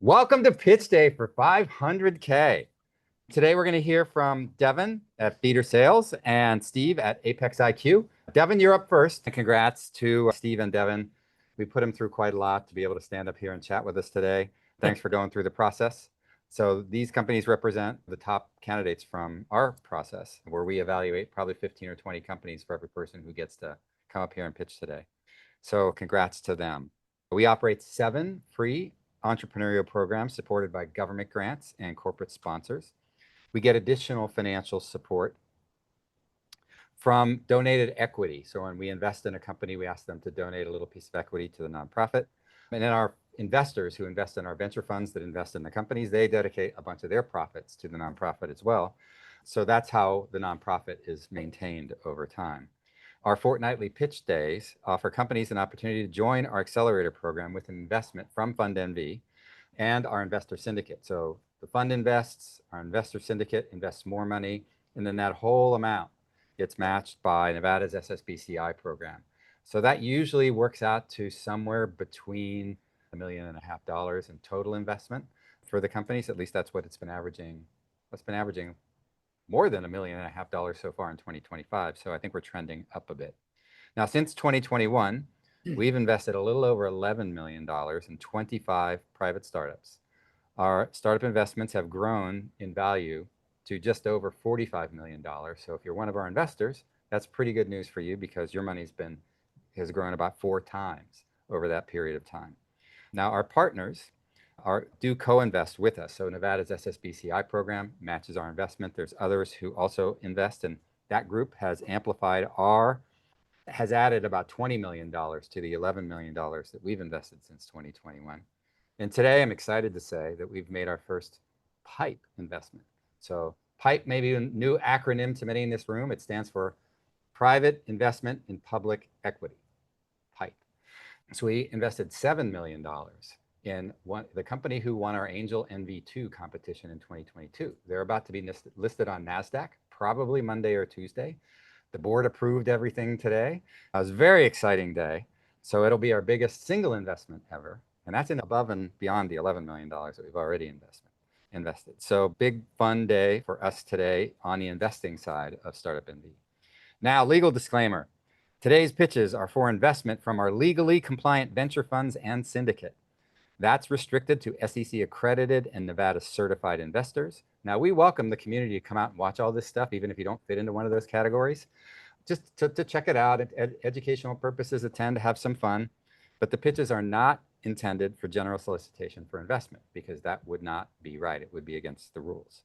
Welcome to Pitch Day for 500K. Today we're going to hear from Devin at Feeder Sales and Steve at Apex IQ. Devin, you're up first. And congrats to Steve and Devin. We put them through quite a lot to be able to stand up here and chat with us today. Thanks for going through the process. So these companies represent the top candidates from our process, where we evaluate probably 15 or 20 companies for every person who gets to come up here and pitch today. So congrats to them. We operate 7 free entrepreneurial programs supported by government grants and corporate sponsors. We get additional financial support from donated equity. So when we invest in a company, we ask them to donate a little piece of equity to the nonprofit. And then our investors who invest in our venture funds that invest in the companies, they dedicate a bunch of their profits to the nonprofit as well. So that's how the nonprofit is maintained over time. Our fortnightly pitch days offer companies an opportunity to join our accelerator program with an investment from Fund NV and our investor syndicate. So the fund invests, our investor syndicate invests more money, and then that whole amount gets matched by Nevada's SSBCI program. So that usually works out to somewhere between $1.5 million in total investment for the companies. At least that's what it's been averaging. It's been averaging more than $1.5 million so far in 2025. So I think we're trending up a bit. Now, since 2021, we've invested a little over $11 million in 25 private startups. Our startup investments have grown in value to just over $45 million. So if you're one of our investors, that's pretty good news for you because your money's has grown about 4 times over that period of time. Now, our partners do co-invest with us. So Nevada's SSBCI program matches our investment. There's others who also invest, and that group has added about $20 million to the $11 million that we've invested since 2021. And today I'm excited to say that we've made our first PIPE investment. So PIPE may be a new acronym to many in this room. It stands for Private Investment in Public Equity, PIPE. So we invested $7 million in the company who won our Angel NV2 competition in 2022. They're about to be listed on NASDAQ, probably Monday or Tuesday. The board approved everything today. It was a very exciting day. So it'll be our biggest single investment ever. And that's above and beyond the $11 million that we've already invested. So big fun day for us today on the investing side of Startup NV. Now, legal disclaimer. Today's pitches are for investment from our legally compliant venture funds and syndicate. That's restricted to SEC accredited and Nevada certified investors. Now, we welcome the community to come out and watch all this stuff, even if you don't fit into one of those categories. Just to check it out, educational purposes, attend, to have some fun. But the pitches are not intended for general solicitation for investment because that would not be right. It would be against the rules.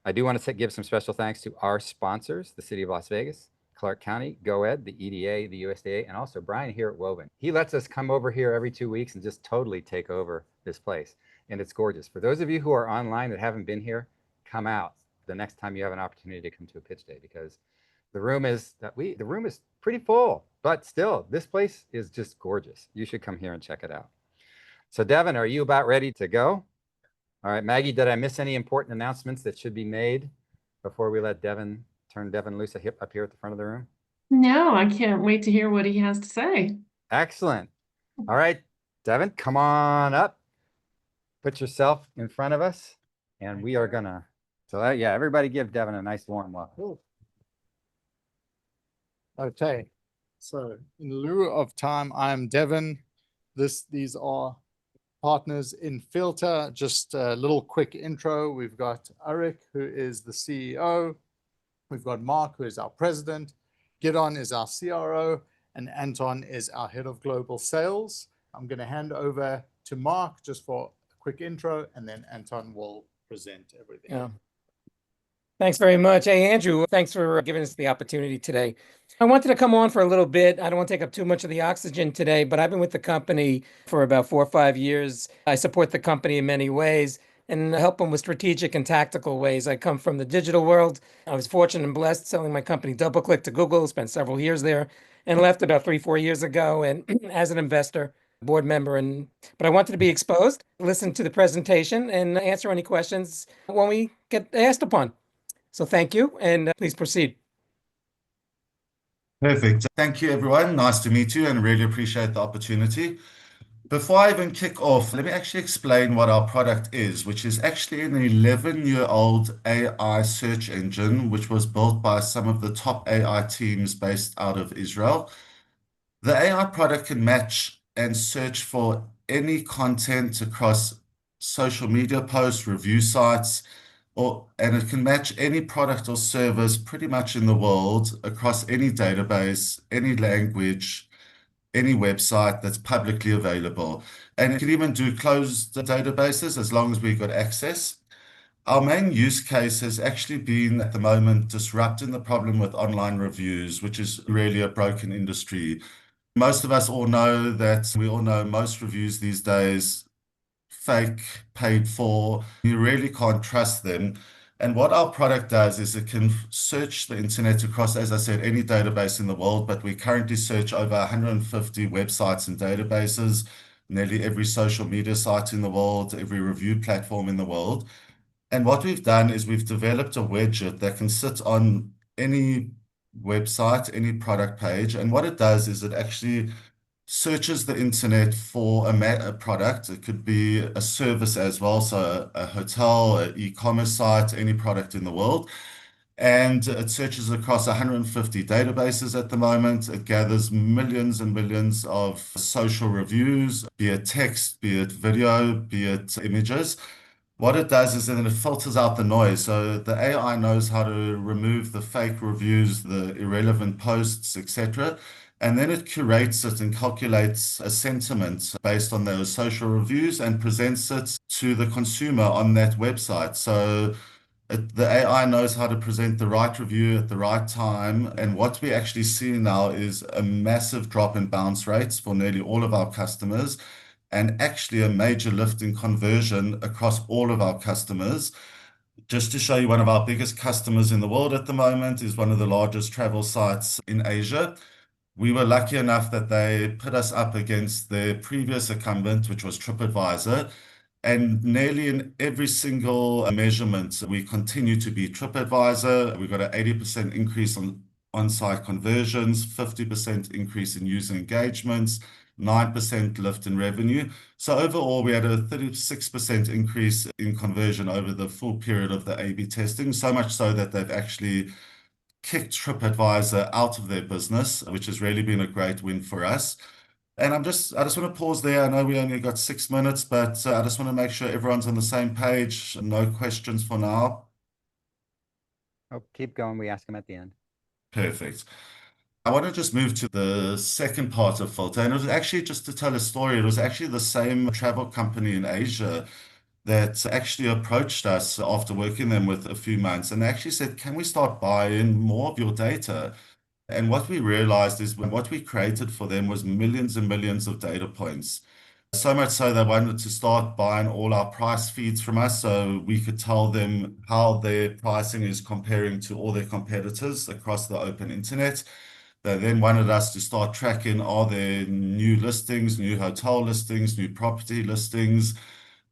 I do want to give some special thanks to our sponsors, the City of Las Vegas, Clark County, GoEd, the EDA, the USDA, and also Brian here at Woven. He lets us come over here every 2 weeks and just totally take over this place. And it's gorgeous. For those of you who are online that haven't been here, come out the next time you have an opportunity to come to a pitch day because the room is pretty full, but still, this place is just gorgeous. You should come here and check it out. So Devin, are you about ready to go? All right, Maggie, did I miss any important announcements that should be made before we let turn Devin loose up here at the front of the room? No, I can't wait to hear what he has to say. Excellent. All right, Devin, come on up. Put yourself in front of us, and we are gonna. So yeah, everybody give Devin a nice warm welcome. Okay, so in lieu of time, I'm Devin. These are partners in Feelter. Just a little quick intro. We've got Arik, who is the CEO. We've got Mark, who is our president. Gidon is our CRO, and Anton is our head of global sales. I'm going to hand over to Mark just for a quick intro, and then Anton will present everything. Yeah. Thanks very much. Hey, Andrew, thanks for giving us the opportunity today. I wanted to come on for a little bit. I don't want to take up too much of the oxygen today, but I've been with the company for about 4 or 5 years. I support the company in many ways and help them with strategic and tactical ways. I come from the digital world. I was fortunate and blessed selling my company DoubleClick to Google, spent several years there, and left about 3 or 4 years ago. And as an investor, board member, but I wanted to be exposed, listen to the presentation, and answer any questions when we get asked upon. So thank you, and please proceed. Perfect. Thank you, everyone. Nice to meet you and really appreciate the opportunity. Before I even kick off, let me actually explain what our product is, which is actually an 11-year-old AI search engine, which was built by some of the top AI teams based out of Israel. The AI product can match and search for any content across social media posts, review sites, and it can match any product or service pretty much in the world across any database, any language, any website that's publicly available. And it can even do closed databases as long as we've got access. Our main use case has actually been at the moment disrupting the problem with online reviews, which is really a broken industry. Most of us all know that we all know most reviews these days fake, paid for. You really can't trust them. And what our product does is it can search the internet across, as I said, any database in the world, but we currently search over 150 websites and databases, nearly every social media site in the world, every review platform in the world. And what we've done is we've developed a widget that can sit on any website, any product page. And what it does is it actually searches the internet for a product. It could be a service as well, so a hotel, an e-commerce site, any product in the world. And it searches across 150 databases at the moment. It gathers millions and millions of social reviews, be it text, be it video, be it images. What it does is then it filters out the noise. So the AI knows how to remove the fake reviews, the irrelevant posts, etc. And then it curates it and calculates a sentiment based on those social reviews and presents it to the consumer on that website. So the AI knows how to present the right review at the right time. And what we actually see now is a massive drop in bounce rates for nearly all of our customers, and actually a major lift in conversion across all of our customers. Just to show you, one of our biggest customers in the world at the moment is one of the largest travel sites in Asia. We were lucky enough that they put us up against their previous incumbent, which was TripAdvisor. And nearly in every single measurement, we continue to be TripAdvisor. We've got an 80% increase on-site conversions, 50% increase in user engagements, 9% lift in revenue. So overall, we had a 36% increase in conversion over the full period of the A/B testing, so much so that they've actually kicked TripAdvisor out of their business, which has really been a great win for us. And I just want to pause there. I know we only got 6 minutes, but I just want to make sure everyone's on the same page. No questions for now. Oh, keep going. We ask them at the end. Perfect. I want to just move to the second part of Filter. And it was actually just to tell a story. It was actually the same travel company in Asia that actually approached us after working them with a few months and actually said, can we start buying more of your data? And what we realized is what we created for them was millions and millions of data points. So much so they wanted to start buying all our price feeds from us so we could tell them how their pricing is comparing to all their competitors across the open internet. They then wanted us to start tracking, are there new listings, new hotel listings, new property listings.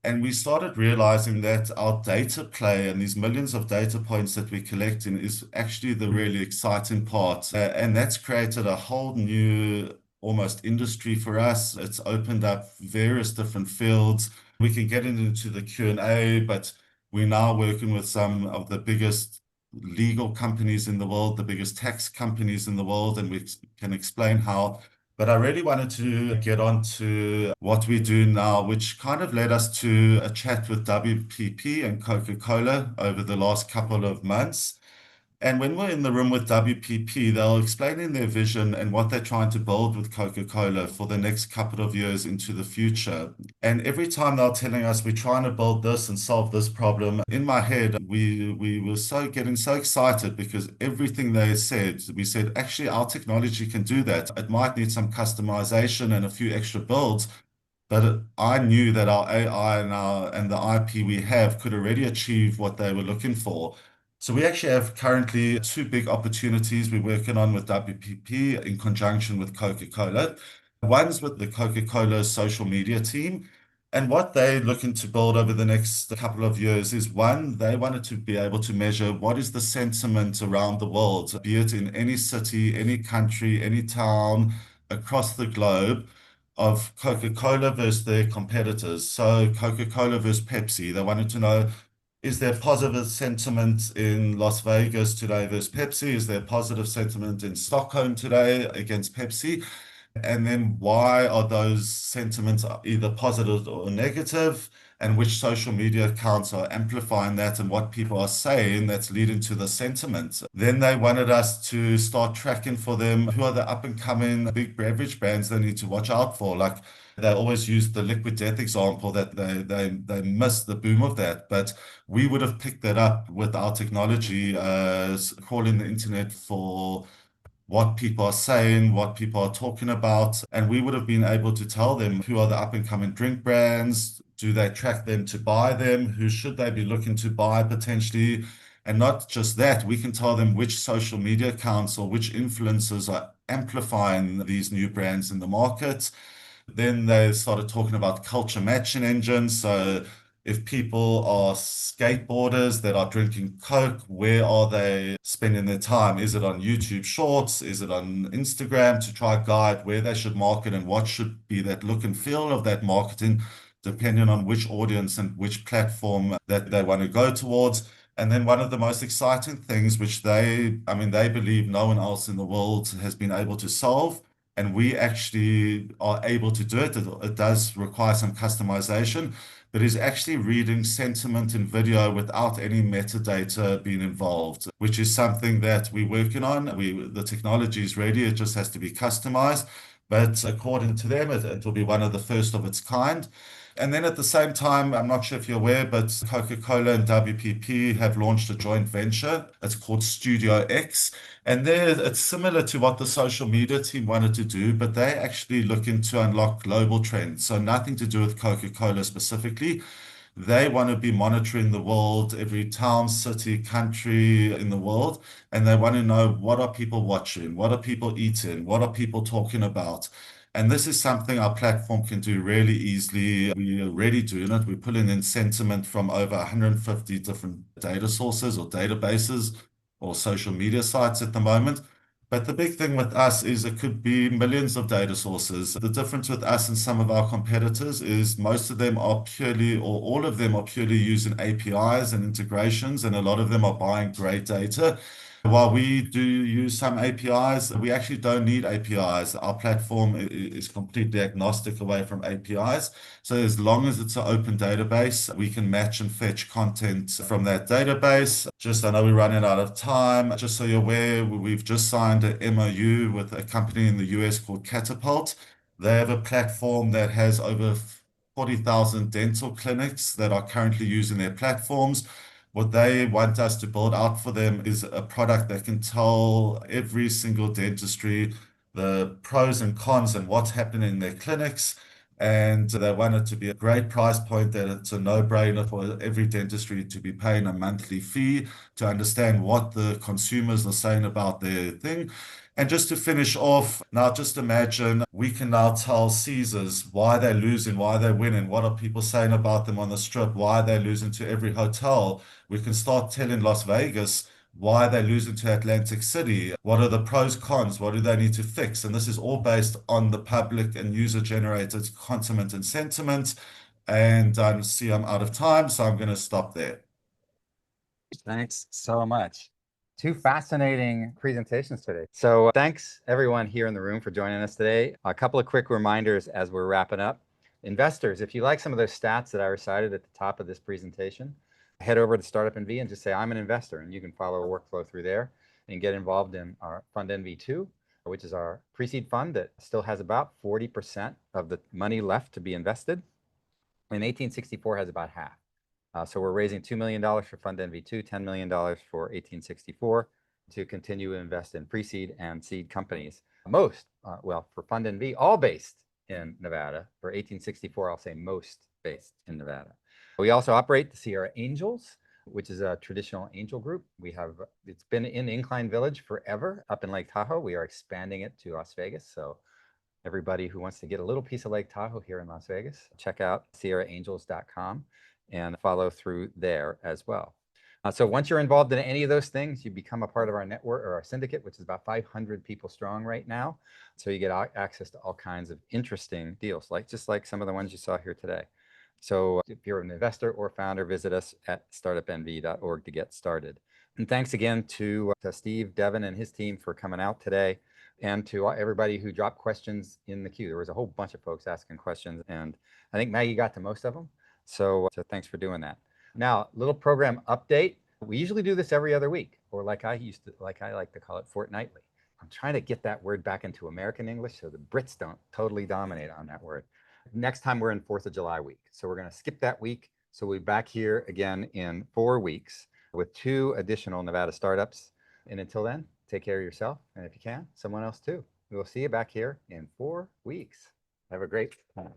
And we started realizing that our data play and these millions of data points that we're collecting is actually the really exciting part. And that's created a whole new almost industry for us. It's opened up various different fields. We can get into the Q&A, but we're now working with some of the biggest legal companies in the world, the biggest tax companies in the world, and we can explain how. But I really wanted to get on to what we do now, which kind of led us to a chat with WPP and Coca-Cola over the last couple of months. And when we're in the room with WPP, they'll explain in their vision and what they're trying to build with Coca-Cola for the next couple of years into the future. And every time they're telling us we're trying to build this and solve this problem, in my head, we were getting so excited because everything they said, we said, actually, our technology can do that. It might need some customization and a few extra builds, but I knew that our AI and the IP we have could already achieve what they were looking for. So we actually have currently two big opportunities we're working on with WPP in conjunction with Coca-Cola. One's with the Coca-Cola social media team. And what they're looking to build over the next couple of years is, one, they wanted to be able to measure what is the sentiment around the world, be it in any city, any country, any town across the globe. of Coca-Cola versus their competitors. So Coca-Cola versus Pepsi. They wanted to know, is there positive sentiment in Las Vegas today versus Pepsi? Is there positive sentiment in Stockholm today against Pepsi? And then why are those sentiments either positive or negative? And which social media accounts are amplifying that and what people are saying that's leading to the sentiment. Then they wanted us to start tracking for them who are the up and coming big beverage brands they need to watch out for. Like they always use the Liquid Death example that they missed the boom of that. But we would have picked that up with our technology, crawling the internet for what people are saying, what people are talking about, and we would have been able to tell them who are the up and coming drink brands, do they track them to buy them, who should they be looking to buy potentially, and not just that, we can tell them which social media accounts or which influencers are amplifying these new brands in the market. Then they started talking about culture matching engines. So if people are skateboarders that are drinking Coke, where are they spending their time? Is it on YouTube Shorts? Is it on Instagram to try guide where they should market and what should be that look and feel of that marketing, depending on which audience and which platform that they want to go towards. And then one of the most exciting things, which they believe no one else in the world has been able to solve, and we actually are able to do it. It does require some customization, but is actually reading sentiment in video without any metadata being involved, which is something that we're working on. The technology is ready, it just has to be customized. But according to them, it will be one of the first of its kind. And then at the same time, I'm not sure if you're aware, but Coca-Cola and WPP have launched a joint venture. It's called Studio X. And there, it's similar to what the social media team wanted to do, but they're actually looking to unlock global trends. So nothing to do with Coca-Cola specifically. They want to be monitoring the world, every town, city, country in the world, and they want to know what are people watching, what are people eating, what are people talking about. And this is something our platform can do really easily. We are already doing it. We're pulling in sentiment from over 150 different data sources or databases or social media sites at the moment. But the big thing with us is it could be millions of data sources. The difference with us and some of our competitors is most of them are purely, or all of them are purely using APIs and integrations, and a lot of them are buying great data. While we do use some APIs, we actually don't need APIs. Our platform is completely agnostic away from APIs. So as long as it's an open database, we can match and fetch content from that database. Just, I know we're running out of time. Just so you're aware, we've just signed an MOU with a company in the US called Catapult. They have a platform that has over 40,000 dental clinics that are currently using their platforms. What they want us to build out for them is a product that can tell every single dentistry the pros and cons and what's happening in their clinics. And they want it to be a great price point, that it's a no-brainer for every dentistry to be paying a monthly fee to understand what the consumers are saying about their thing. And just to finish off, now just imagine we can now tell Caesars why they're losing, why they're winning, what are people saying about them on the strip, why they're losing to every hotel. We can start telling Las Vegas why they're losing to Atlantic City. What are the pros, cons? What do they need to fix? And this is all based on the public and user-generated content and sentiment. And I see I'm out of time, so I'm going to stop there. Thanks so much. Two fascinating presentations today. So thanks everyone here in the room for joining us today. A couple of quick reminders as we're wrapping up. Investors, if you like some of those stats that I recited at the top of this presentation, head over to Startup NV and just say, I'm an investor, and you can follow a workflow through there and get involved in our Fund NV2, which is our pre-seed fund that still has about 40% of the money left to be invested. And 1864 has about half. So we're raising $2 million for Fund NV2, $10 million for 1864 to continue to invest in pre-seed and seed companies. Most, for Fund NV, all based in Nevada. For 1864, I'll say most based in Nevada. We also operate the Sierra Angels, which is a traditional angel group. It's been in Incline Village forever up in Lake Tahoe. We are expanding it to Las Vegas. So everybody who wants to get a little piece of Lake Tahoe here in Las Vegas, check out sierraangels.com and follow through there as well. So once you're involved in any of those things, you become a part of our network or our syndicate, which is about 500 people strong right now. So you get access to all kinds of interesting deals, just like some of the ones you saw here today. So if you're an investor or founder, visit us at startupnv.org to get started. And thanks again to Steve, Devin, and his team for coming out today, and to everybody who dropped questions in the queue. There was a whole bunch of folks asking questions, and I think Maggie got to most of them. So thanks for doing that. Now, little program update. We usually do this every other week, or like I like to call it, fortnightly. I'm trying to get that word back into American English so the Brits don't totally dominate on that word. Next time we're in 4th of July week. So we're going to skip that week. So we'll be back here again in 4 weeks with 2 additional Nevada startups. And until then, take care of yourself. And if you can, someone else too. We will see you back here in 4 weeks. Have a great time.